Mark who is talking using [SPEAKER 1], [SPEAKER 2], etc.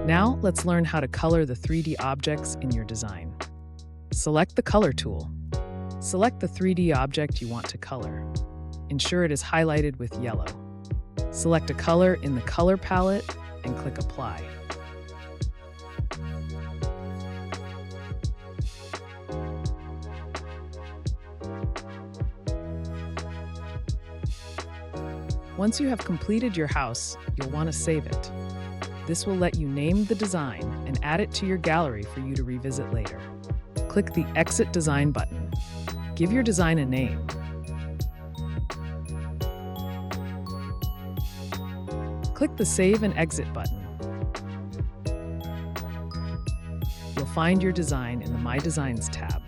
[SPEAKER 1] Now, let's learn how to color the 3D objects in your design. Select the Color tool. Select the 3D object you want to color. Ensure it is highlighted with yellow. Select a color in the Color palette and click Apply. Once you have completed your house, you'll want to save it. This will let you name the design and add it to your gallery for you to revisit later. Click the Exit Design button. Give your design a name. Click the Save and Exit button. You'll find your design in the My Designs tab.